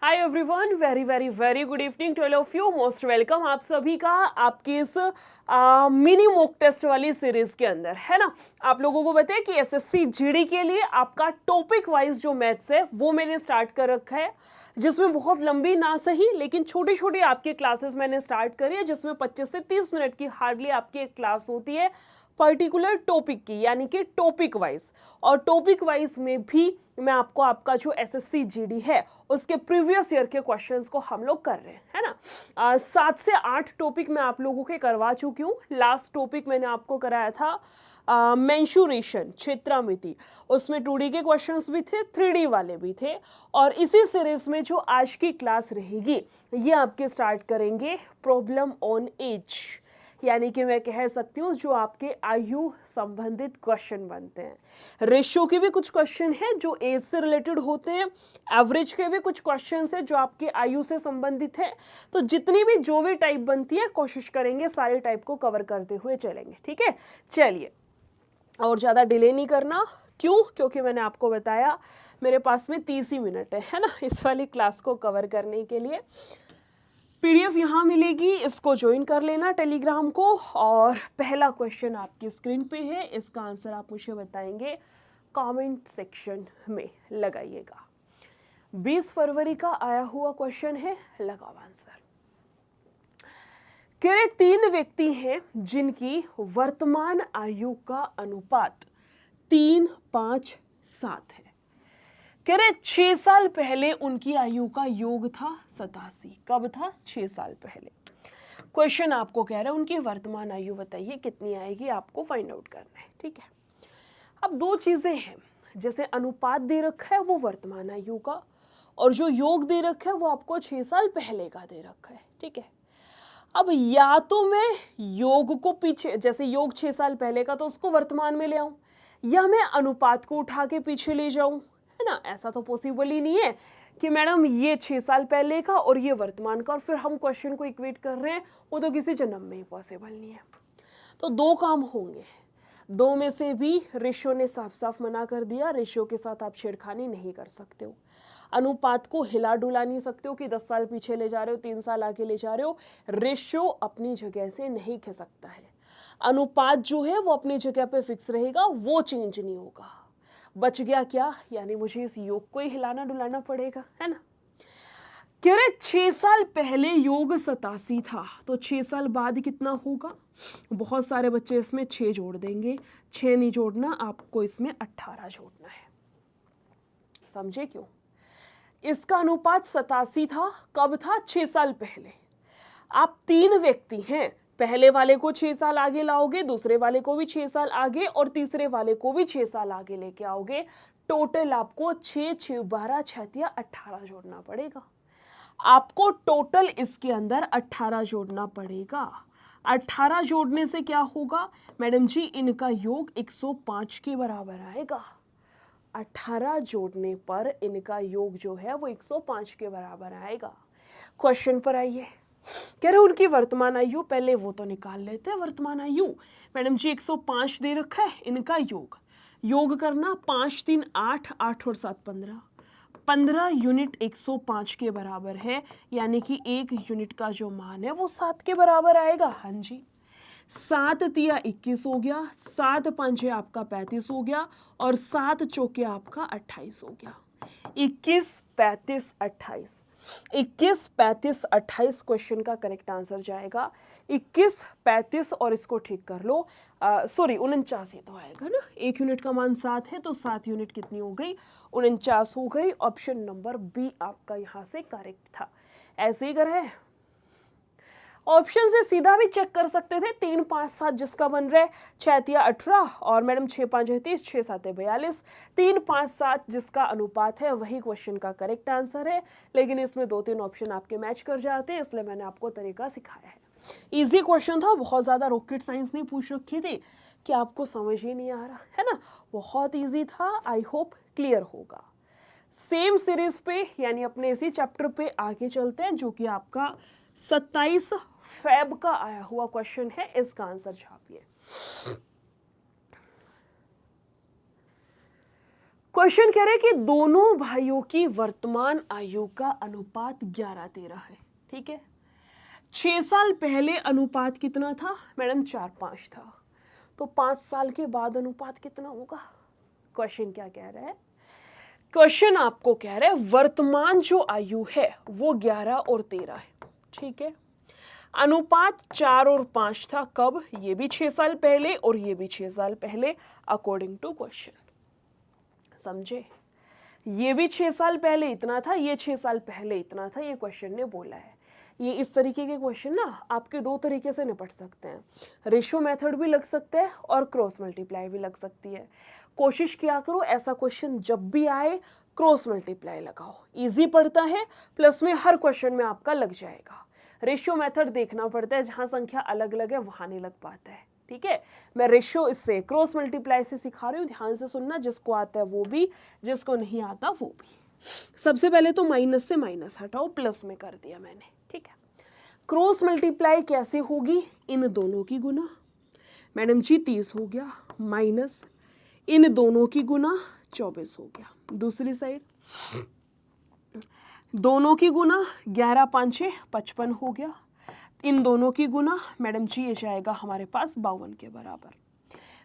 Hi everyone, very very very good evening to all of you. Most welcome आप सभी का आपके इस मिनी मॉक टेस्ट वाली सीरीज के अंदर, है ना। आप लोगों को बताया कि एसएससी जीडी के लिए आपका टॉपिक वाइज जो मैथ्स है वो मैंने स्टार्ट कर रखा है, जिसमें बहुत लंबी ना सही लेकिन छोटी छोटी आपकी क्लासेस मैंने स्टार्ट करी है, जिसमें 25 से 30 मिनट की हार्डली आपकी एक क्लास होती है पर्टिकुलर टॉपिक की, यानी कि टॉपिक वाइज। और टॉपिक वाइज में भी मैं आपको आपका जो एसएससी जीडी है उसके प्रीवियस ईयर के क्वेश्चंस को हम लोग कर रहे हैं, है ना। 7 से 8 टॉपिक मैं आप लोगों के करवा चुकी हूँ। लास्ट टॉपिक मैंने आपको कराया था मेंशुरेशन, क्षेत्रामिति। उसमें 2D के क्वेश्चंस भी थे, 3D वाले भी थे। और इसी सीरीज में जो आज की क्लास रहेगी ये आपके स्टार्ट करेंगे प्रॉब्लम ऑन एज, यानी कि मैं कह सकती हूँ जो आपके आयु संबंधित क्वेश्चन बनते हैं। रेशियो के भी कुछ क्वेश्चन हैं जो एज से रिलेटेड होते हैं, एवरेज के भी कुछ क्वेश्चन हैं जो आपके आयु से संबंधित है। तो जितनी भी जो भी टाइप बनती है कोशिश करेंगे सारे टाइप को कवर करते हुए चलेंगे, ठीक है। चलिए, और ज़्यादा डिले नहीं करना। क्यों? क्योंकि मैंने आपको बताया मेरे पास में 30 ही मिनट है ना इस वाली क्लास को कवर करने के लिए। पीडीएफ यहाँ मिलेगी, इसको ज्वाइन कर लेना टेलीग्राम को। और पहला क्वेश्चन आपकी स्क्रीन पे है, इसका आंसर आप मुझे बताएंगे कमेंट सेक्शन में, लगाइएगा। 20 फरवरी का आया हुआ क्वेश्चन है, लगाओ आंसर। कह रहे 3 व्यक्ति हैं जिनकी वर्तमान आयु का अनुपात 3, 5, 7 है। कह रहे 6 साल पहले उनकी आयु का योग था 87। कब था? 6 साल पहले। क्वेश्चन आपको कह रहा है उनकी वर्तमान आयु बताइए कितनी आएगी, आपको फाइंड आउट करना है, ठीक है। अब 2 चीजें हैं, जैसे अनुपात दे रखा है वो वर्तमान आयु का, और जो योग दे रखा है वो आपको 6 साल पहले का दे रखा है, ठीक है। अब या तो मैं योग को पीछे, जैसे योग 6 साल पहले का तो उसको वर्तमान में ले आऊं, या मैं अनुपात को उठा के पीछे ले जाऊं, है ना। ऐसा तो पॉसिबल ही नहीं है कि मैडम ये 6 साल पहले का और ये वर्तमान का और फिर हम क्वेश्चन को इक्वेट कर रहे हैं, वो तो किसी जन्म में ही पॉसिबल नहीं है। तो 2 काम होंगे, 2 में से भी रेशियो ने साफ साफ मना कर दिया, रेशियो के साथ आप छेड़खानी नहीं कर सकते हो। अनुपात को हिला डुला नहीं सकते हो कि 10 साल पीछे ले जा रहे हो, 3 साल आगे ले जा रहे हो। रेशियो अपनी जगह से नहीं खिसकता है। अनुपात जो है वो अपनी जगह पे फिक्स रहेगा, वो चेंज नहीं होगा। बच गया क्या? यानी मुझे इस योग को ही हिलाना डुलाना पड़ेगा, है ना। कह रहे 6 साल पहले योग 87 था, तो 6 साल बाद कितना होगा? बहुत सारे बच्चे इसमें 6 जोड़ देंगे, 6 नहीं जोड़ना, आपको इसमें 18 जोड़ना है। समझे क्यों? इसका अनुपात 87 था, कब था? 6 साल पहले। आप 3 व्यक्ति हैं, पहले वाले को 6 साल आगे लाओगे, दूसरे वाले को भी 6 साल आगे और तीसरे वाले को भी 6 साल आगे लेके आओगे। टोटल आपको 6, 6, 12, 6, 18 जोड़ना पड़ेगा। आपको टोटल इसके अंदर 18 जोड़ना पड़ेगा। 18 जोड़ने से क्या होगा मैडम जी? इनका योग 105 के बराबर आएगा। 18 जोड़ने पर इनका योग जो है वो 105 के बराबर आएगा। क्वेश्चन पर आइए, कह रहे उनकी वर्तमान आयु, पहले वो तो निकाल लेते हैं वर्तमान आयु। मैडम जी 105 दे रखा है, इनका योग करना, 5, 3, 8, 8 और 7, 15, 15 यूनिट 105 के बराबर है, यानी कि 1 यूनिट का जो मान है वो 7 के बराबर आएगा। हाँ जी, 7 तिया 21 हो गया, 7 पंजे आपका 35 हो गया, और 7 चौके आपका 28 हो गया। 21, 35, 28, 21, 35, 28 क्वेश्चन का करेक्ट आंसर जाएगा। 21, 35 और इसको ठीक कर लो, सॉरी 49 ही तो आएगा ना, 1 यूनिट का मान 7 है तो 7 यूनिट कितनी हो गई? 49 हो गई। ऑप्शन नंबर बी आपका यहाँ से करेक्ट था। ऐसे ही करें, ऑप्शन से सीधा भी चेक कर सकते थे। 3, 5, 7 जिसका बन रहा है, 6 तिया 18 और मैडम 6, 5 है 30, 6, 7 है 42, 3, 5, 7 जिसका अनुपात है वही क्वेश्चन का करेक्ट आंसर है। लेकिन इसमें 2-3 ऑप्शन आपके मैच कर जाते हैं, इसलिए मैंने आपको तरीका सिखाया है। इजी क्वेश्चन था, बहुत ज़्यादा रॉकेट साइंस नहीं पूछ रखी थी कि आपको समझ ही नहीं आ रहा है ना, बहुत ईजी था। आई होप क्लियर होगा। सेम सीरीज पे यानी अपने इसी चैप्टर पे आगे चलते हैं, जो कि आपका 27 फेब का आया हुआ क्वेश्चन है। इसका आंसर छापिए। क्वेश्चन कह रहे हैं कि दोनों भाइयों की वर्तमान आयु का अनुपात 11-13 है। ठीक है, 6 साल पहले अनुपात कितना था मैडम? 4-5 था। तो 5 साल के बाद अनुपात कितना होगा? क्वेश्चन क्या कह रहा है? क्वेश्चन आपको कह रहा है वर्तमान जो आयु है वो 11 और 13 है। ठीक है, अनुपात 4 और 5 था। कब? ये भी 6 साल पहले और ये भी 6 साल पहले, अकॉर्डिंग टू क्वेश्चन। समझे? ये भी 6 साल पहले इतना था, ये 6 साल पहले इतना था, ये क्वेश्चन ने बोला है। ये इस तरीके के क्वेश्चन ना आपके दो तरीके से निपट सकते हैं। रेशियो मेथड भी लग सकता है और क्रॉस मल्टीप्लाई भी लग सकती है। कोशिश किया करो ऐसा क्वेश्चन जब भी आए क्रॉस मल्टीप्लाई लगाओ, इजी पड़ता है, प्लस में हर क्वेश्चन में आपका लग जाएगा। रेशियो मेथड देखना पड़ता है, जहाँ संख्या अलग अलग है वहाँ नहीं लग पाता है। ठीक है, मैं रेशियो इससे क्रॉस मल्टीप्लाई से सिखा रही हूँ, ध्यान से सुनना, जिसको आता है वो भी, जिसको नहीं आता वो भी। सबसे पहले तो माइनस से माइनस हटाओ, प्लस में कर दिया मैंने। ठीक है, क्रॉस मल्टीप्लाई कैसे होगी? इन दोनों की गुना, मैडम जी 30 हो गया, माइनस इन दोनों की गुना 24 हो गया। दूसरी साइड दोनों की गुना 11 5 55 हो गया। इन दोनों की गुना मैडम जी ये जाएगा हमारे पास 52 के बराबर।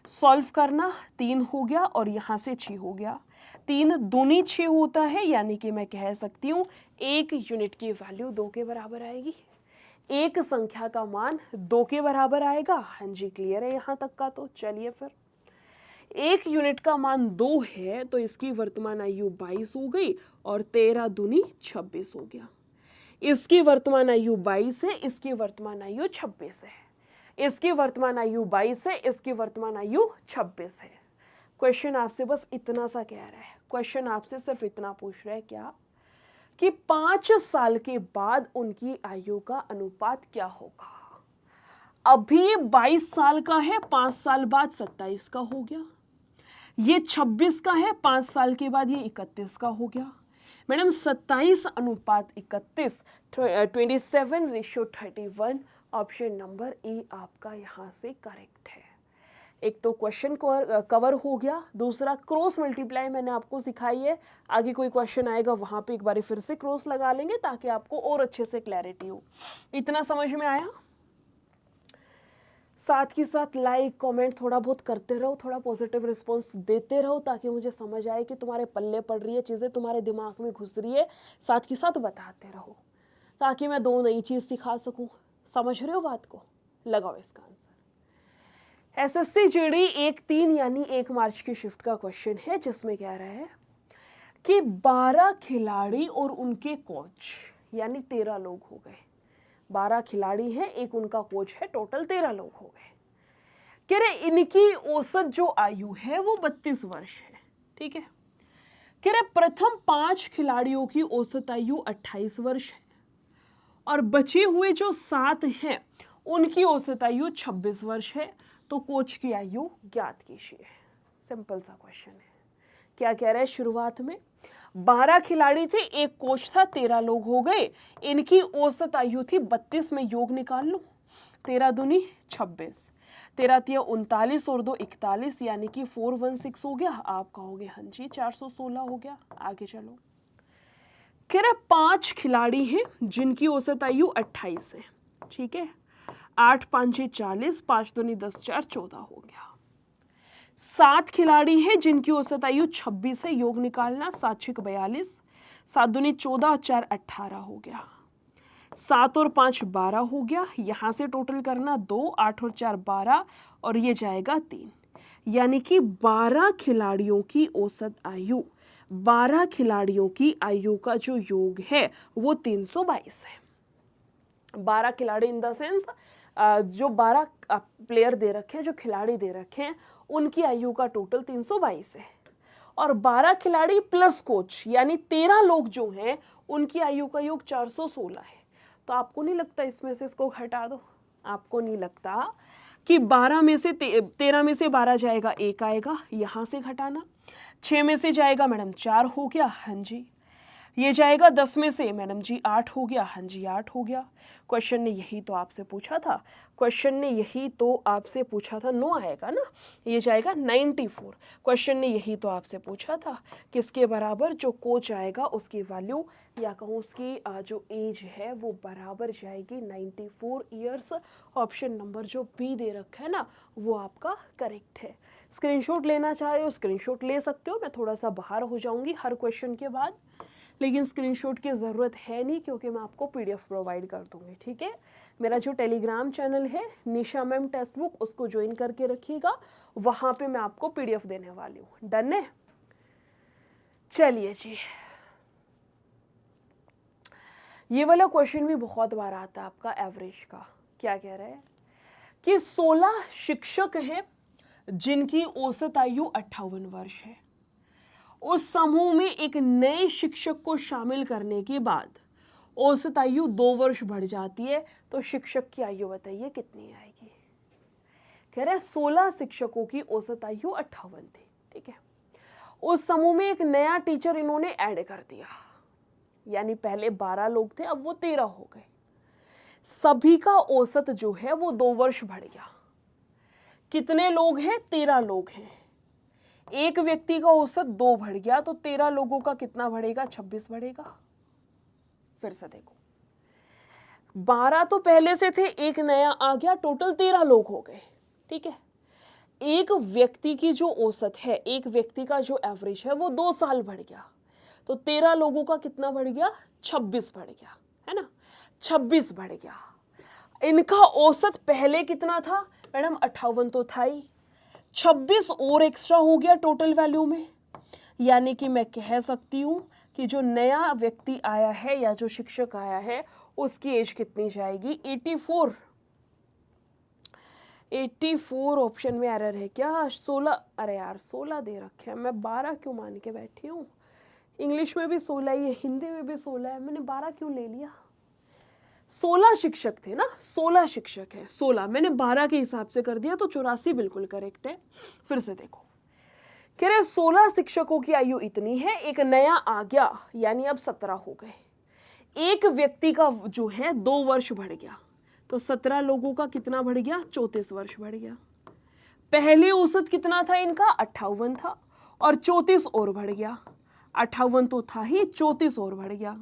सॉल्व करना, 3 हो गया और यहाँ से 6 हो गया। 3 दूनी 6 होता है, यानी कि मैं कह सकती हूँ 1 यूनिट की वैल्यू 2 के बराबर आएगी। एक संख्या का मान 2 के बराबर आएगा। हाँ जी, क्लियर है यहाँ तक का? तो चलिए फिर, 1 यूनिट का मान 2 है तो इसकी वर्तमान आयु 22 हो गई और 13 दूनी 26 हो गया। इसकी वर्तमान आयु 22 है, इसकी वर्तमान आयु 26 है। इसकी वर्तमान आयु 22 है, इसकी वर्तमान आयु 26 है। क्वेश्चन आपसे बस इतना सा कह रहा है, क्वेश्चन आपसे सिर्फ इतना पूछ रहा है क्या कि 5 साल के बाद उनकी आयु का अनुपात क्या होगा। अभी 22 साल का है, 5 साल बाद 27 का हो गया। ये 26 का है, 5 साल के बाद ये 31 का हो गया। मैडम 27 अनुपात 31, 27:31, ऑप्शन नंबर ए आपका यहाँ से करेक्ट है। एक तो क्वेश्चन कवर हो गया, दूसरा क्रॉस मल्टीप्लाई मैंने आपको सिखाई है। आगे कोई क्वेश्चन आएगा वहाँ पे एक बार फिर से क्रॉस लगा लेंगे ताकि आपको और अच्छे से क्लैरिटी हो। इतना समझ में आया? साथ ही साथ लाइक कमेंट थोड़ा बहुत करते रहो, थोड़ा पॉजिटिव रिस्पॉन्स देते रहो ताकि मुझे समझ आए कि तुम्हारे पल्ले पड़ रही है, चीज़ें तुम्हारे दिमाग में घुस रही है। साथ ही साथ बताते रहो ताकि मैं 2 नई चीज़ सिखा सकूं। समझ रहे हो बात को? लगाओ इसका आंसर। एसएससी जीडी 1-3 यानी 1 मार्च की शिफ्ट का क्वेश्चन है, जिसमें कह रहा है कि 12 खिलाड़ी और उनके कोच यानी 13 लोग हो गए। 12 खिलाड़ी हैं, एक उनका कोच है, टोटल 13 लोग हो गए। कह रहे इनकी औसत जो आयु है वो 32 वर्ष है। ठीक है, कह रहे प्रथम 5 खिलाड़ियों की औसत आयु 28 वर्ष है और बचे हुए जो 7 हैं उनकी औसत आयु 26 वर्ष है। तो कोच की आयु ज्ञात कीजिए। सिंपल सा क्वेश्चन है। क्या कह रहे हैं? शुरुआत में 12 खिलाड़ी थे, एक कोच था, 13 लोग हो गए। इनकी औसत आयु थी 32 में योग निकाल लो, 13 दूनी 26, 13 तिया 39 और 2 41 यानी कि 416 हो गया। आप कहोगे हाँ जी 416 हो गया। आगे चलो, कह रहे 5 खिलाड़ी हैं जिनकी औसत आयु 28 है। ठीक है, 8 5 40, 5 दूनी 10 4 14 हो गया। 7 खिलाड़ी हैं जिनकी औसत आयु 26 है, योग निकालना, 7 6 42, 7 दूनी 14 और 4 18 हो गया। 7 और 5 12 हो गया। यहाँ से टोटल करना 2, 8 और 4 12 और ये जाएगा 3, यानी कि 12 खिलाड़ियों की औसत आयु, 12 खिलाड़ियों की आयु का जो योग है वो 322 है। 12 खिलाड़ी इन द सेंस जो 12 प्लेयर दे रखे हैं, जो खिलाड़ी दे रखे हैं, उनकी आयु का टोटल 322 है। और 12 खिलाड़ी प्लस कोच यानी 13 लोग जो हैं उनकी आयु का योग 416 है। तो आपको नहीं लगता इसमें से इसको घटा दो? आपको नहीं लगता कि 12 में से 13 में से 12 जाएगा, 1 आएगा, यहाँ से घटाना। 6 में से जाएगा मैडम 4 हो गया। हाँ जी, ये जाएगा 10 में से, मैडम जी 8 हो गया, हाँ जी 8 हो गया। क्वेश्चन ने यही तो आपसे पूछा था, क्वेश्चन ने यही तो आपसे पूछा था, 9 आएगा ना, ये जाएगा 94। क्वेश्चन ने यही तो आपसे पूछा था, किसके बराबर, जो कोच आएगा उसकी वैल्यू या कहूँ उसकी जो एज है वो बराबर जाएगी 94 ईयर्स। ऑप्शन नंबर जो बी दे रखा है ना वो आपका करेक्ट है। स्क्रीनशॉट लेना चाहे हो स्क्रीनशॉट ले सकते हो, मैं थोड़ा सा बाहर हो जाऊंगी हर क्वेश्चन के बाद, लेकिन स्क्रीनशॉट की ज़रूरत है नहीं क्योंकि मैं आपको पीडीएफ प्रोवाइड कर दूंगी, ठीक है। मेरा जो टेलीग्राम चैनल है निशा मैम टेक्स्ट बुक, उसको ज्वाइन करके रखिएगा, वहाँ पे मैं आपको पीडीएफ देने वाली हूँ। डन है, चलिए जी। ये वाला क्वेश्चन भी बहुत बार आता है आपका एवरेज का। क्या कह रहा है कि 16 शिक्षक हैं जिनकी औसत आयु 58 वर्ष है। उस समूह में एक नए शिक्षक को शामिल करने के बाद औसत आयु 2 वर्ष बढ़ जाती है, तो शिक्षक की आयु बताइए कितनी आएगी। कह रहे 16 शिक्षकों की औसत आयु 58 थी, ठीक है। उस समूह में एक नया टीचर इन्होंने ऐड कर दिया, यानी पहले 12 लोग थे, अब वो 13 हो गए। सभी का औसत जो है वो 2 वर्ष बढ़ गया। कितने लोग हैं, 13 लोग हैं। एक व्यक्ति का औसत 2 बढ़ गया, तो 13 लोगों का कितना बढ़ेगा, 26 बढ़ेगा। फिर से देखो, 12 तो पहले से थे, एक नया आ गया, टोटल 13 लोग हो गए, ठीक है। एक व्यक्ति की जो औसत है, एक व्यक्ति का जो एवरेज है वो 2 साल बढ़ गया, तो 13 लोगों का कितना बढ़ गया, 26 बढ़ गया, है ना, 26 बढ़ गया। इनका औसत पहले कितना था मैडम, 58 तो था ही, 26 और एक्स्ट्रा हो गया टोटल वैल्यू में, यानी कि मैं कह सकती हूं कि जो नया व्यक्ति आया है या जो शिक्षक आया है उसकी एज कितनी जाएगी, 84। 84 ऑप्शन में एरर है क्या, 16, अरे यार 16 दे रखे हैं, मैं 12 क्यों मान के बैठी हूँ। इंग्लिश में भी 16 ही है, हिंदी में भी 16 है, मैंने 12 क्यों ले लिया। 16 शिक्षक थे ना, 16 शिक्षक है, 16 मैंने 12 के हिसाब से कर दिया, तो 84 बिल्कुल करेक्ट है। फिर से देखो, कह रहे 16 शिक्षकों की आयु इतनी है, एक नया आ गया, यानी अब 17 हो गए। एक व्यक्ति का जो है 2 वर्ष बढ़ गया, तो 17 लोगों का कितना बढ़ गया, 34 वर्ष बढ़ गया। पहले औसत कितना था इनका, 58 था, और 34 और बढ़ गया। 58 तो था ही, 34 और बढ़ गया,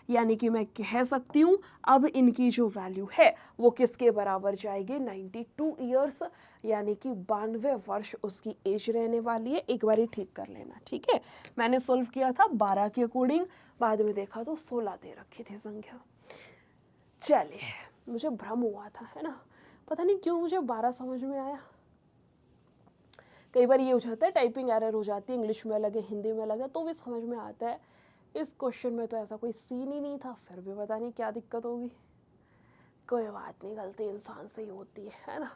यानी कि मैं कह सकती हूँ अब इनकी जो वैल्यू है वो किसके बराबर जाएगी, 92 ईयर्स, यानी कि 92 वर्ष उसकी एज रहने वाली है। एक बार ही ठीक कर लेना, ठीक है। मैंने सॉल्व किया था 12 के अकॉर्डिंग, बाद में देखा तो 16 दे रखी थी संख्या। चलिए, मुझे भ्रम हुआ था, है ना, पता नहीं क्यों मुझे 12 समझ में आया। कई बार ये हो जाता है, टाइपिंग एरर हो जाती है, इंग्लिश में अलग है हिंदी में अलग है, तो भी समझ में आता है। इस क्वेश्चन में तो ऐसा कोई सीन ही नहीं था, फिर भी पता नहीं क्या दिक्कत होगी। कोई बात नहीं, गलती इंसान से ही होती है ना,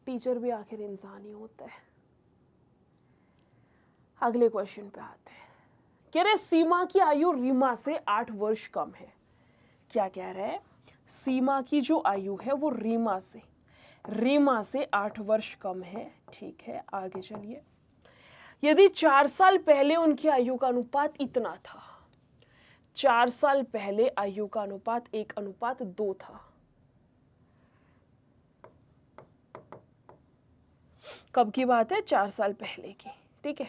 टीचर भी आखिर इंसान ही होता है। अगले क्वेश्चन पे आते हैं। कह रहे सीमा की आयु रीमा से 8 वर्ष कम है। क्या कह रहे हैं, सीमा की जो आयु है वो रीमा से 8 वर्ष कम है, ठीक है। आगे चलिए, यदि 4 साल पहले उनकी आयु का अनुपात इतना था, 4 साल पहले आयु का अनुपात 1:2 था, कब की बात है, 4 साल पहले की, ठीक है।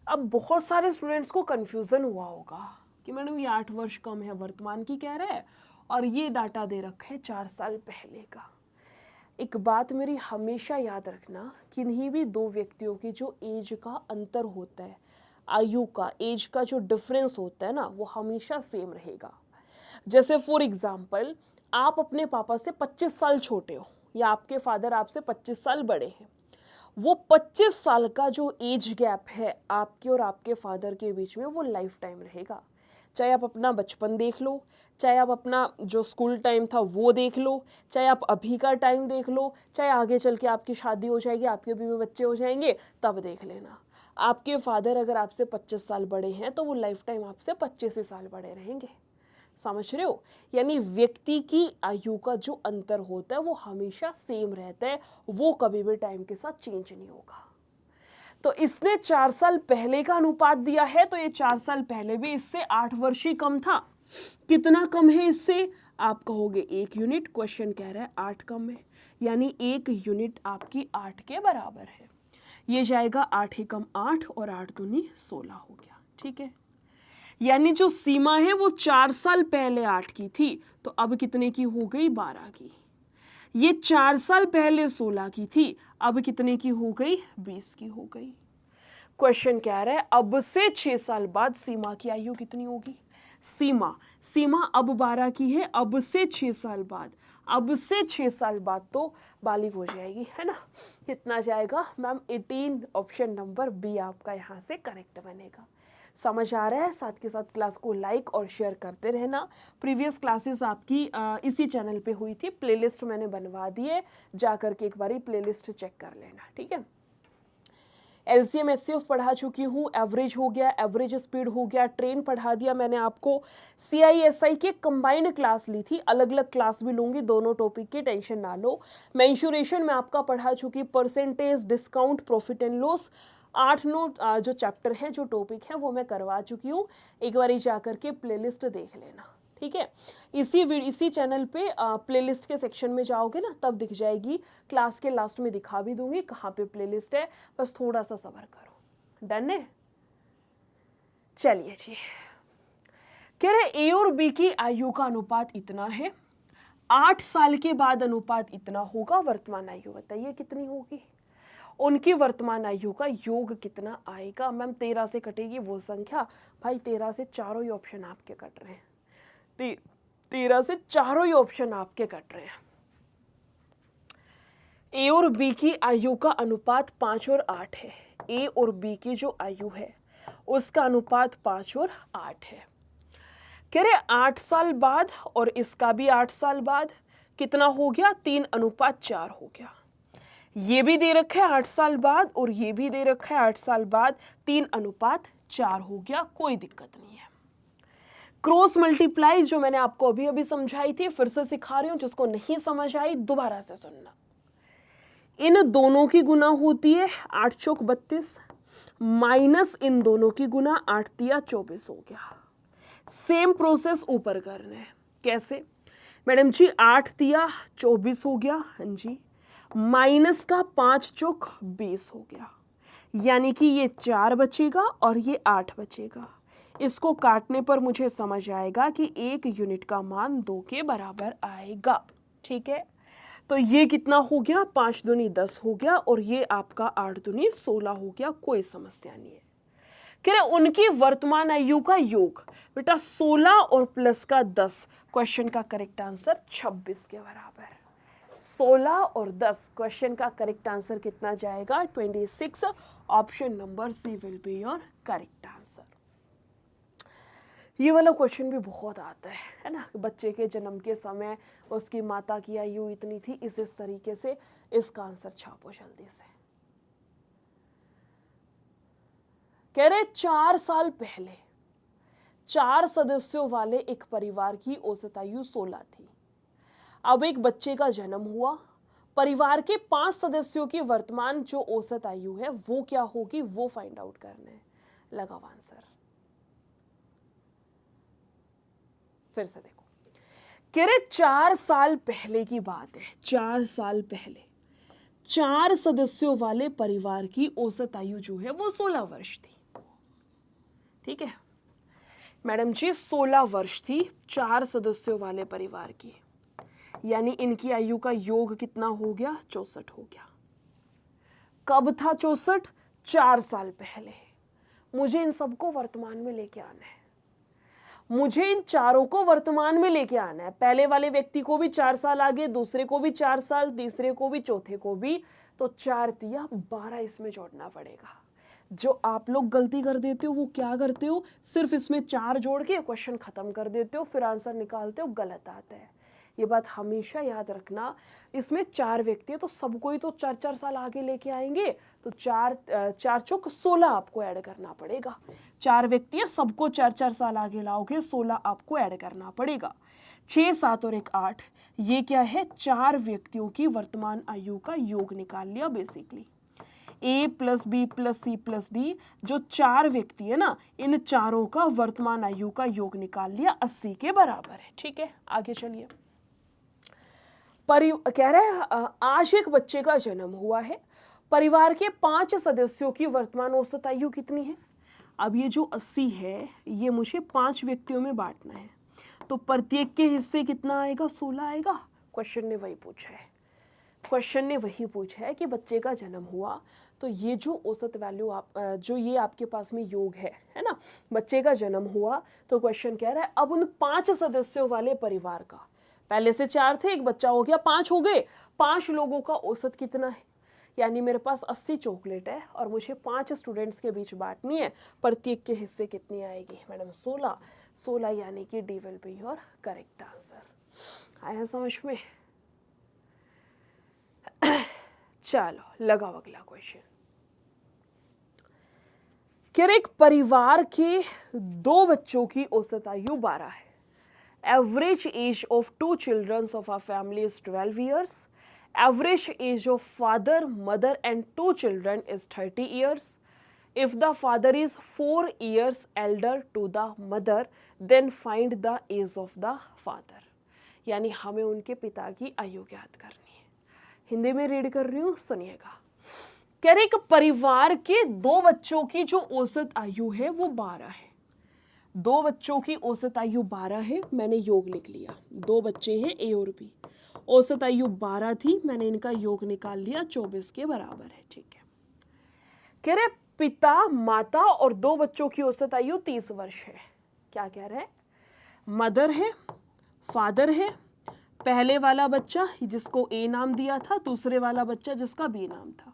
अब बहुत सारे स्टूडेंट्स को कंफ्यूजन हुआ होगा कि मैडम ये 8 वर्ष कम है, वर्तमान की कह रहे हैं और ये डाटा दे रखा है 4 साल पहले का। एक बात मेरी हमेशा याद रखना, किन्हीं भी दो व्यक्तियों की जो एज का अंतर होता है, आयु का, एज का जो डिफरेंस होता है ना, वो हमेशा सेम रहेगा। जैसे फॉर एग्जाम्पल, आप अपने पापा से 25 साल छोटे हो या आपके फादर आपसे 25 साल बड़े हैं, वो 25 साल का जो एज गैप है आपके और आपके फादर के बीच में, वो लाइफ टाइम रहेगा। चाहे आप अपना बचपन देख लो, चाहे आप अपना जो स्कूल टाइम था वो देख लो, चाहे आप अभी का टाइम देख लो, चाहे आगे चल के आपकी शादी हो जाएगी, आपके भी बच्चे हो जाएंगे, तब देख लेना। आपके फादर अगर आपसे 25 साल बड़े हैं तो वो लाइफ टाइम आपसे 25 ही साल बड़े रहेंगे। समझ रहे हो, यानी व्यक्ति की आयु का जो अंतर होता है वो हमेशा सेम रहता है, वो कभी भी टाइम के साथ चेंज नहीं होगा। तो इसने 4 साल पहले का अनुपात दिया है, तो ये 4 साल पहले भी इससे 8 वर्ष ही कम था। कितना कम है इससे? आप कहोगे 1 यूनिट। क्वेश्चन कह रहा है 8 कम है, यानी 1 यूनिट आपकी 8 के बराबर है। ये जाएगा 8 ही कम 8 और 8 दूनी 16 हो गया। ठीक है, यानी जो सीमा है वो 4 साल पहले 8 की थी, तो अब कितने की हो गई? 12 की। ये 4 साल पहले 16 की थी, अब कितने की हो गई? 20 की हो गई। क्वेश्चन कह रहा है अब से 6 साल बाद सीमा की आयु कितनी होगी? सीमा अब 12 की है, अब से 6 साल बाद, अब से 6 साल बाद तो बालिग हो जाएगी, है ना। कितना जाएगा मैम? 18। ऑप्शन नंबर बी आपका यहाँ से करेक्ट बनेगा। समझ आ रहा है? साथ के साथ क्लास को लाइक और शेयर करते रहना। प्रीवियस क्लासेस आपकी इसी चैनल पे हुई थी, प्लेलिस्ट मैंने बनवा दी है, जा करके एक बारी प्लेलिस्ट चेक कर लेना। ठीक है, एलसीएम एचसीएफ पढ़ा चुकी हूँ, एवरेज हो गया, एवरेज स्पीड हो गया, ट्रेन पढ़ा दिया मैंने आपको। सीआईएसआई के कंबाइंड क्लास ली थी, अलग अलग क्लास भी लूंगी, दोनों टॉपिक की टेंशन ना लो। मेंशुरेशन में आपका पढ़ा चुकी, percentage, discount, profit and loss, 8-9 जो चैप्टर हैं, जो टॉपिक हैं, वो मैं करवा चुकी हूँ। एक बार जा करके प्लेलिस्ट देख लेना। ठीक है, इसी चैनल पे प्लेलिस्ट के सेक्शन में जाओगे ना, तब दिख जाएगी। क्लास के लास्ट में दिखा भी दूंगी कहाँ पे प्लेलिस्ट है, बस थोड़ा सा सब्र करो। डन है? चलिए जी, कह रहे ए और बी की आयु का अनुपात इतना है, 8 साल के बाद अनुपात इतना होगा, वर्तमान आयु बताइए कितनी होगी। उनकी वर्तमान आयु का योग कितना आएगा? मैम 13 से कटेगी वो संख्या। भाई 13 से चारों ही ऑप्शन आपके कट रहे हैं, 13 से चारों ही ऑप्शन आपके कट रहे हैं। ए और बी की आयु का अनुपात 5 और 8 है। ए और बी की जो आयु है उसका अनुपात 5 और 8 है। कह रहे 8 साल बाद और इसका भी 8 साल बाद कितना हो गया? 3:4 हो गया। ये भी दे रखा है 8 साल बाद और ये भी दे रखा है 8 साल बाद, 3:4 हो गया, कोई दिक्कत नहीं है। क्रॉस मल्टीप्लाई जो मैंने आपको अभी अभी समझाई थी, फिर से सिखा रही हूं, जिसको नहीं समझ आई दोबारा से सुनना। इन दोनों की गुना होती है 8 चौक 32, माइनस इन दोनों की गुना 8 तिया 24 हो गया। सेम प्रोसेस ऊपर करना है। कैसे मैडम जी? 8 तिया 24 हो गया, हाँ जी, माइनस का 5 चौक 20 हो गया, यानी कि ये 4 बचेगा और ये 8 बचेगा। इसको काटने पर मुझे समझ आएगा कि 1 यूनिट का मान 2 के बराबर आएगा। ठीक है, तो ये कितना हो गया? 5 दूनी 10 हो गया और ये आपका 8 दूनी 16 हो गया, कोई समस्या नहीं है। कह रहे उनकी वर्तमान आयु का योग, बेटा 16 और प्लस का 10, क्वेश्चन का करेक्ट आंसर 26 के बराबर। 16 और 10, क्वेश्चन का करेक्ट आंसर कितना जाएगा? 26। Option number C will be your correct answer. ये वाला क्वेश्चन भी बहुत आता है ना, बच्चे के जन्म के समय उसकी माता की आयु इतनी थी, इस तरीके से इसका आंसर छापो जल्दी से। कह रहे 4 साल पहले 4 सदस्यों वाले एक परिवार की औसत आयु 16 थी। अब एक बच्चे का जन्म हुआ, परिवार के 5 सदस्यों की वर्तमान जो औसत आयु है वो क्या होगी, वो फाइंड आउट करना है। लगाओ आंसर। फिर से देखो, कह रहे 4 साल पहले की बात है, 4 साल पहले 4 सदस्यों वाले परिवार की औसत आयु जो है वो 16 वर्ष थी। ठीक है मैडम जी, 16 वर्ष थी 4 सदस्यों वाले परिवार की, यानी इनकी आयु का योग कितना हो गया? 64 हो गया। कब था 64? 4 साल पहले। मुझे इन सबको वर्तमान में लेके आना है, मुझे इन चारों को वर्तमान में लेके आना है। पहले वाले व्यक्ति को भी 4 साल आगे, दूसरे को भी 4 साल, तीसरे को भी, चौथे को भी, तो 4 तिया 12 इसमें जोड़ना पड़ेगा। जो आप लोग गलती कर देते हो वो क्या करते हो, सिर्फ इसमें 4 जोड़ के क्वेश्चन खत्म कर देते हो, फिर आंसर निकालते हो, गलत आता है। ये बात हमेशा याद रखना। इसमें 4 व्यक्ति है तो सबको ही तो 4-4 साल आगे लेके आएंगे, तो 4 चौक 16 आपको ऐड करना पड़ेगा। 4 व्यक्ति है, सबको 4-4 साल आगे लाओगे, 16 आपको ऐड करना पड़ेगा। 6, 7 और 1 8, ये क्या है? 4 व्यक्तियों की वर्तमान आयु का योग निकाल लिया basically. A plus B plus C plus D, जो 4 व्यक्ति है ना, इन चारों का वर्तमान आयु का योग निकाल लिया, 80 के बराबर है। ठीक है, आगे चलिए। कह रहा है आज एक बच्चे का जन्म हुआ है, परिवार के 5 सदस्यों की वर्तमान औसत आयु कितनी है। अब ये जो 80 है ये मुझे 5 व्यक्तियों में बांटना है, तो प्रत्येक के हिस्से कितना आएगा, 16 आएगा। क्वेश्चन ने वही पूछा है, क्वेश्चन ने वही पूछा है कि बच्चे का जन्म हुआ, तो ये जो औसत वैल्यू आप जो ये आपके पास में योग है ना, बच्चे का जन्म हुआ, तो क्वेश्चन कह रहा है अब उन 5 सदस्यों वाले परिवार का, पहले से 4 थे, एक बच्चा हो गया, 5 हो गए, 5 लोगों का औसत कितना है। यानी मेरे पास 80 चॉकलेट है और मुझे 5 स्टूडेंट्स के बीच बांटनी है, प्रत्येक के हिस्से कितनी आएगी मैडम, 16। 16 यानी कि D will be your correct answer. आया समझ में? चलो लगाओ अगला क्वेश्चन। क्या एक परिवार के 2 बच्चों की औसत आयु 12 है। Average age of 2 children of a family is 12 years. Average age of father, mother and 2 children is 30 years. If the father is 4 years elder to the mother, then find the age of the father. यानी हमें उनके पिता की आयु ज्ञात करनी है। हिंदी में रीड कर रही हूँ, सुनिएगा। कह रहे एक परिवार के 2 बच्चों की जो औसत आयु है वो 12 है। 2 बच्चों की औसत आयु 12 है, मैंने योग लिख लिया। 2 बच्चे हैं ए और बी, औसत आयु 12 थी, मैंने इनका योग निकाल लिया, 24 के बराबर है। ठीक है, कह रहे पिता, माता और 2 बच्चों की औसत आयु 30 वर्ष है। क्या कह रहे हैं, मदर है, फादर है, पहले वाला बच्चा जिसको ए नाम दिया था, दूसरे वाला बच्चा जिसका बी नाम था,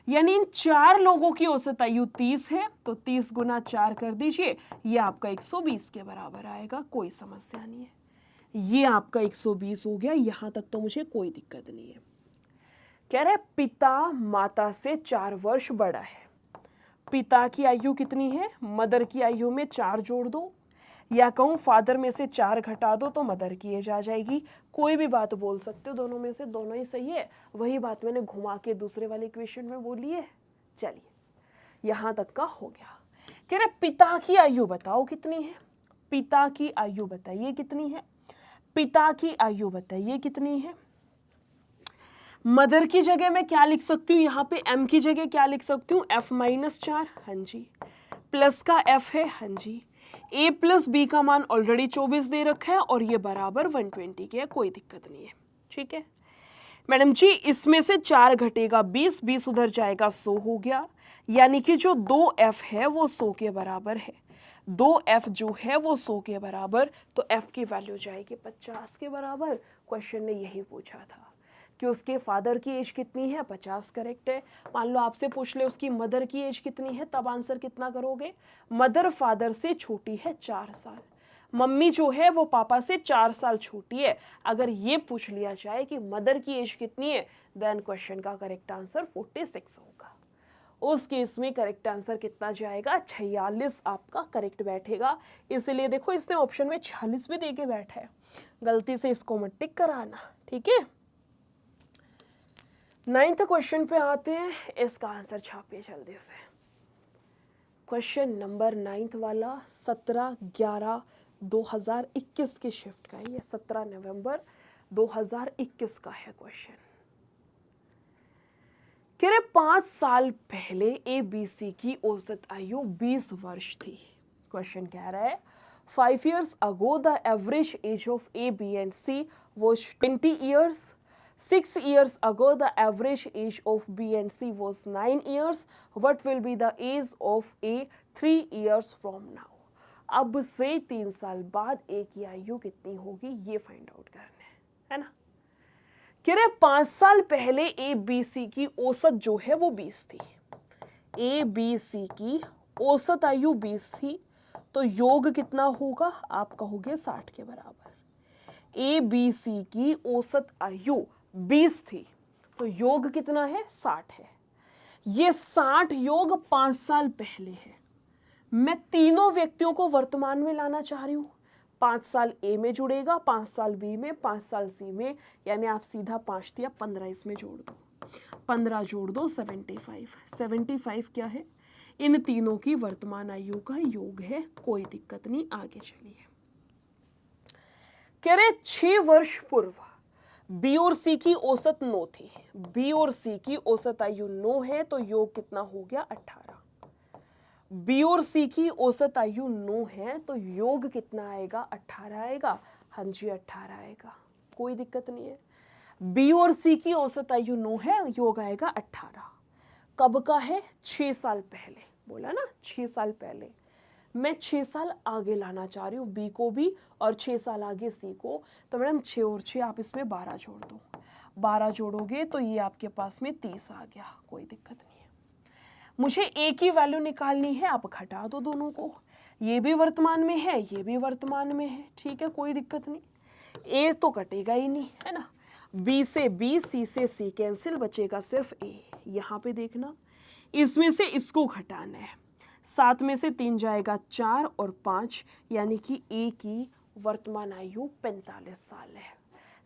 यानी इन 4 लोगों की औसत आयु 30 है, तो 30 गुना 4 कर दीजिए, ये आपका 120 के बराबर आएगा, कोई समस्या नहीं है। ये आपका 120 हो गया, यहां तक तो मुझे कोई दिक्कत नहीं है। कह रहे पिता माता से 4 वर्ष बड़ा है। पिता की आयु कितनी है, मदर की आयु में 4 जोड़ दो, या कहूँ फादर में से 4 घटा दो तो मदर की एज आ जाएगी। कोई भी बात बोल सकते हो, दोनों में से दोनों ही सही है। वही बात मैंने घुमा के दूसरे वाले इक्वेशन में बोली है। चलिए यहाँ तक का हो गया। कह रहे पिता की आयु बताओ कितनी है, पिता की आयु बताइए कितनी है, पिता की आयु बताइए कितनी है। मदर की जगह मैं क्या लिख सकती हूँ, यहाँ पे m की जगह क्या लिख सकती हूँ, f-4, हाँ जी, प्लस का f है, हाँ जी, a प्लस बी का मान ऑलरेडी 24 दे रखा है और ये बराबर 120 के है, कोई दिक्कत नहीं है। ठीक है मैडम जी, इसमें से 4 घटेगा 20, 20 उधर जाएगा 100 हो गया, यानी कि जो 2f है वो 100 के बराबर है। 2f जो है वो 100 के बराबर, तो f की वैल्यू जाएगी 50 के बराबर। क्वेश्चन ने यही पूछा था कि उसके फादर की एज कितनी है, 50 करेक्ट है। मान लो आपसे पूछ ले उसकी मदर की एज कितनी है, तब आंसर कितना करोगे, मदर फादर से छोटी है 4 साल, मम्मी जो है वो पापा से 4 साल छोटी है। अगर ये पूछ लिया जाए कि मदर की एज कितनी है, देन क्वेश्चन का करेक्ट आंसर 46 होगा। उस केस में करेक्ट आंसर कितना जाएगा, 46 आपका करेक्ट बैठेगा। इसलिए देखो इसने ऑप्शन में 46 भी दे के बैठा है, गलती से इसको मत टिक कराना। ठीक है, 9th क्वेश्चन पे आते हैं, इसका आंसर छापिए जल्दी से। क्वेश्चन नंबर 9th वाला 17/11/2021 की शिफ्ट का है, ये 17 नवंबर 2021 का है क्वेश्चन। कह रहे 5 साल पहले ABC की औसत आयु 20 वर्ष थी। क्वेश्चन कह रहा है 5 years ago the average age of A, B and C was 20 years. 6 years ago the average age of B and C was 9 years. What will be the age of A 3 years from now? अब से 3 साल बाद A की आयु कितनी होगी ये find out करना है ना। कह रहे 5 साल पहले ABC की औसत जो है वो 20 थी। ABC की औसत आयु 20 थी, तो योग कितना होगा, आप कहोगे 60 के बराबर। ABC की औसत आयु 20 थी, तो योग कितना है, 60 है। ये 60 योग 5 साल पहले है। मैं तीनों व्यक्तियों को वर्तमान में लाना चाह रही हूँ। 5 साल ए में जुड़ेगा, 5 साल बी में, 5 साल सी में, यानी आप सीधा 5 या 15 इसमें जोड़ दो। 15 जोड़ दो 75। 75 क्या है? इन तीनों की वर्तमान आयु का योग है। कोई दिक्कत नहीं, आगे चलिए। कह रहे 6 वर्ष पूर्व बी और सी की औसत 9 थी। बी और सी की औसत आयु 9 है तो योग कितना हो गया? 18। बी और सी की औसत आयु 9 है तो योग कितना आएगा? 18 आएगा। हाँ जी 18 आएगा, कोई दिक्कत नहीं है। बी और सी की औसत आयु 9 है, योग आएगा 18। कब का है? 6 साल पहले। बोला ना 6 साल पहले। मैं 6 साल आगे लाना चाह रही हूँ बी को भी और 6 साल आगे सी को। तो मैडम 6 और 6 आप इसमें 12 जोड़ दो। 12 जोड़ोगे तो ये आपके पास में 30 आ गया, कोई दिक्कत नहीं है। मुझे ए की वैल्यू निकालनी है, आप घटा दो दोनों को। ये भी वर्तमान में है, ये भी वर्तमान में है, ठीक है, कोई दिक्कत नहीं। ए तो कटेगा ही नहीं, है ना। बी से बी, सी से सी कैंसिल, बचेगा सिर्फ ए। यहाँ पे देखना, इसमें से इसको घटाना है। 7 में से 3 जाएगा 4 और 5, यानी कि ए की वर्तमान आयु 45 साल है।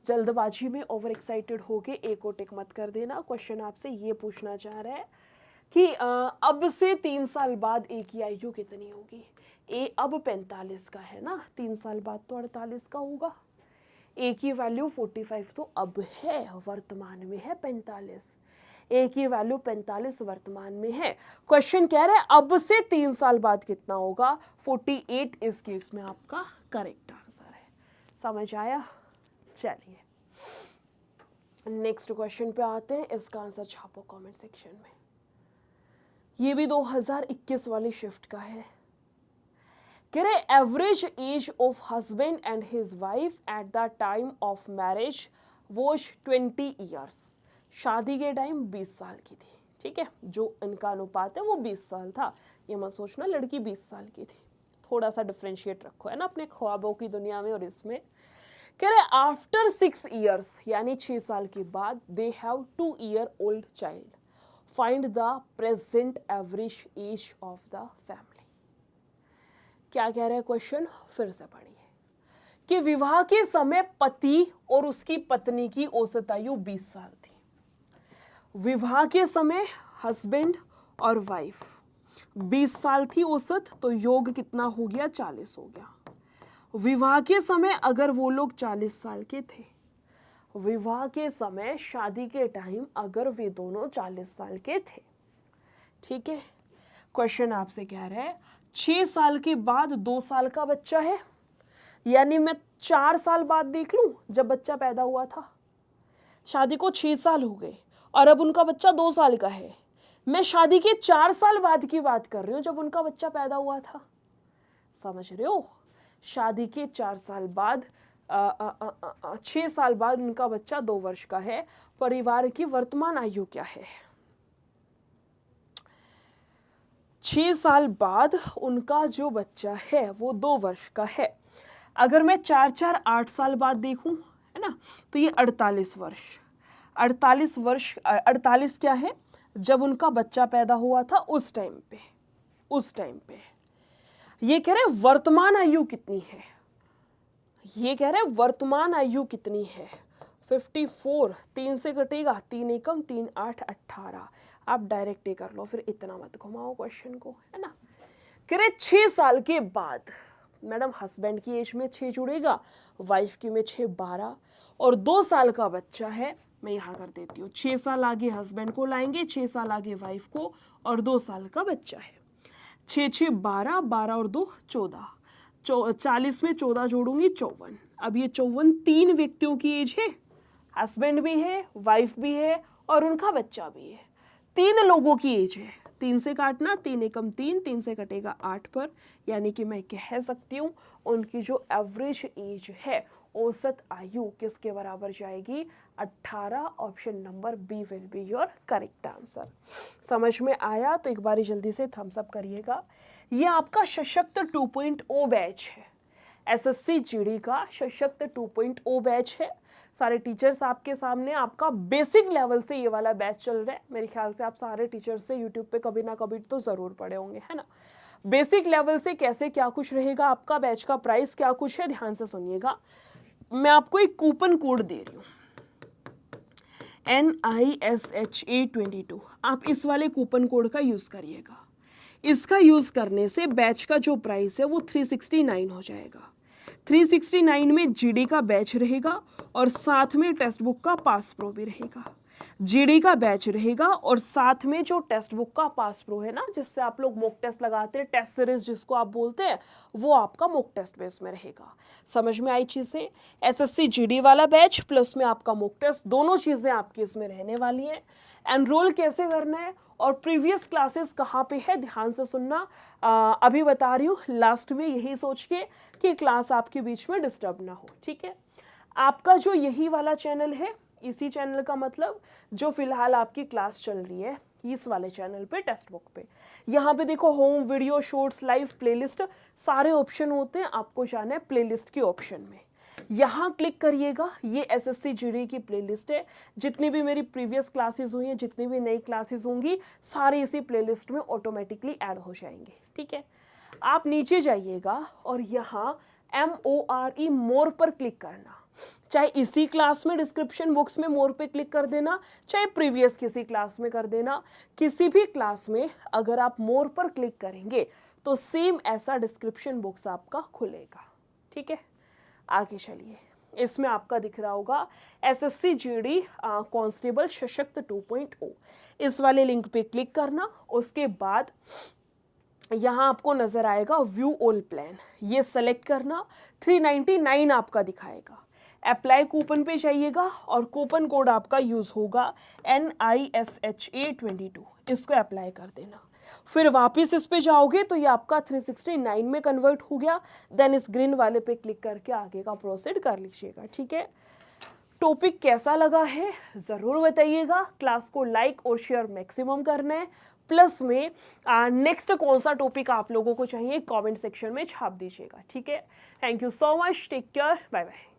जल्दबाजी में ओवर एक्साइटेड होके ए को टिक मत कर देना। क्वेश्चन आपसे ये पूछना चाह रहा है कि अब से 3 साल बाद ए की आयु कितनी होगी। ए अब 45 का है ना, 3 साल बाद तो 48 का होगा। ए की वैल्यू 45 तो अब है, वर्तमान में है 45। ए की वैल्यू 45 वर्तमान में है। क्वेश्चन कह रहा है अब से 3 साल बाद कितना होगा। 48 इस केस में आपका करेक्ट आंसर है। समझ आया? चलिए नेक्स्ट क्वेश्चन पे आते हैं। इसका आंसर छापो कमेंट सेक्शन में। ये भी 2021 वाली शिफ्ट का है। कह रहे average age of husband and his wife at the time of marriage was 20 years. शादी के टाइम 20 साल की थी, ठीक है। जो इनका अनुपात है वो 20 साल था। ये मत सोचना लड़की 20 साल की थी, थोड़ा सा डिफ्रेंशिएट रखो, है ना, अपने ख्वाबों की दुनिया में और इसमें। कह रहे आफ्टर 6 ईयर्स, यानी 6 साल के बाद, they have 2 year old child. Find the present average age of the family. क्या कह रहे हैं क्वेश्चन? फिर से पढ़िए कि विवाह के समय पति और उसकी पत्नी की औसत आयु 20 साल थी। विवाह के समय हस्बैंड और वाइफ 20 साल थी औसत, तो योग कितना हो गया? 40 हो गया। विवाह के समय अगर वो लोग 40 साल के थे, विवाह के समय शादी के टाइम अगर वे दोनों 40 साल के थे, ठीक है। क्वेश्चन आपसे कह रहा है 6 साल के बाद 2 साल का बच्चा है, यानी मैं 4 साल बाद देख लूं जब बच्चा पैदा हुआ था। शादी को 6 साल हो गए और अब उनका बच्चा 2 साल का है। मैं शादी के 4 साल बाद की बात कर रही हूं जब उनका बच्चा पैदा हुआ था। समझ रहे हो? शादी के 4 साल बाद 6 साल बाद उनका बच्चा 2 वर्ष का है। परिवार की वर्तमान आयु क्या है? 6 साल बाद उनका जो बच्चा है वो 2 वर्ष का है। अगर मैं 4 8 साल बाद देखूं, है ना, तो ये 48 वर्ष। 48 वर्ष, 48 क्या है? जब उनका बच्चा पैदा हुआ था उस टाइम पे। ये कह रहे वर्तमान आयु कितनी है। ये कह रहे वर्तमान आयु कितनी है? 54, 3 से कटेगा, 3 एकम 3 8 18। आप डायरेक्ट ही कर लो, फिर इतना मत घुमाओ क्वेश्चन को, है ना। कह रहे 6 साल के बाद, मैडम हस्बैंड की एज में 6 जुड़ेगा, वाइफ की में 6 12 और 2 साल का बच्चा है। मैं यहाँ कर देती हूँ, 6 साल आगे हस्बैंड को लाएंगे, 6 साल आगे वाइफ को और 2 साल का बच्चा है। 6 6 12, 12 और 2 14, 40 में 14 जोड़ूंगी 54। अब ये 54 3 व्यक्तियों की एज है, हस्बैंड भी है, वाइफ भी है और उनका बच्चा भी है। 3 लोगों की एज है। 3 से काटना, 3 एकम 3, 3 से कटेगा 8 पर, यानी कि मैं कह सकती हूँ उनकी जो एवरेज एज है, औसत आयु किसके बराबर जाएगी? 18। Option number B will be your correct answer. समझ में आया तो एक बारी जल्दी से थम्स अप करिएगा। ये आपका सशक्त 2.0 बैच है, एसएससी जीडी का सशक्त 2.0 बैच है। सारे टीचर्स आपके सामने, आपका बेसिक लेवल से ये वाला बैच चल रहा है। मेरे ख्याल से आप सारे टीचर्स से यूट्यूब पे कभी ना कभी तो ज़रूर पढ़े होंगे, है ना। बेसिक लेवल से कैसे क्या कुछ रहेगा, आपका बैच का प्राइस क्या कुछ है, ध्यान से सुनिएगा। मैं आपको एक कूपन कोड दे रही हूँ। NISHA22, आप इस वाले कूपन कोड का यूज़ करिएगा। इसका यूज़ करने से बैच का जो प्राइस है वो 369 हो जाएगा। 369 में GD का बैच रहेगा और साथ में टेक्स्ट बुक का पास प्रो भी रहेगा। GD का बैच रहेगा और साथ में जो टेक्स्ट बुक का पास प्रो है ना, जिससे आप लोग मॉक टेस्ट लगाते हैं, टेस्ट सीरीज जिसको आप बोलते हैं, वो आपका मॉक टेस्ट बेस में रहेगा। समझ में आई चीज़ें? SSC GD वाला बैच प्लस में आपका मॉक टेस्ट, दोनों चीज़ें आपकी इसमें रहने वाली हैं। एनरोल कैसे करना है और प्रीवियस क्लासेस कहाँ पे है, ध्यान से सुनना। अभी बता रही हूँ लास्ट में, यही सोच के कि क्लास आपके बीच में डिस्टर्ब ना हो, ठीक है। आपका जो यही वाला चैनल है, इसी चैनल का मतलब जो फिलहाल आपकी क्लास चल रही है, इस वाले चैनल पे टेक्स्ट बुक पे, यहाँ पे देखो home, video, shorts, live, playlist, सारे ऑप्शन होते हैं। आपको जाना है प्लेलिस्ट के ऑप्शन में, यहाँ क्लिक करिएगा। ये SSC GD की प्लेलिस्ट है। जितनी भी मेरी प्रीवियस क्लासेस हुई हैं, जितनी भी नई क्लासेस होंगी, सारी इसी प्लेलिस्ट में ऑटोमेटिकली ऐड हो जाएंगे, ठीक है। आप नीचे जाइएगा और यहाँ MORE मोर पर क्लिक करना। चाहे इसी क्लास में डिस्क्रिप्शन बॉक्स में मोर पे क्लिक कर देना, चाहे प्रीवियस किसी क्लास में कर देना। किसी भी क्लास में अगर आप मोर पर क्लिक करेंगे तो सेम ऐसा डिस्क्रिप्शन बॉक्स आपका खुलेगा, ठीक है। आगे चलिए, इसमें आपका दिख रहा होगा SSC GD कांस्टेबल सशक्त 2.0, इस वाले लिंक पे क्लिक करना। उसके बाद यहाँ आपको नज़र आएगा व्यू ऑल प्लान, ये सेलेक्ट करना। 399 आपका दिखाएगा। अप्लाई कूपन पे जाइएगा और कूपन कोड आपका यूज़ होगा NISHA22, इसको अप्लाई कर देना। फिर वापस इस पे जाओगे तो ये आपका 369 में कन्वर्ट हो गया। देन इस ग्रीन वाले पे क्लिक करके आगे का प्रोसीड कर लीजिएगा, ठीक है। टॉपिक कैसा लगा है ज़रूर बताइएगा। क्लास को लाइक और शेयर मैक्सिमम करना है। प्लस में नेक्स्ट कौन सा टॉपिक आप लोगों को चाहिए कमेंट सेक्शन में छाप दीजिएगा, ठीक है। Thank you so much, take care, bye bye.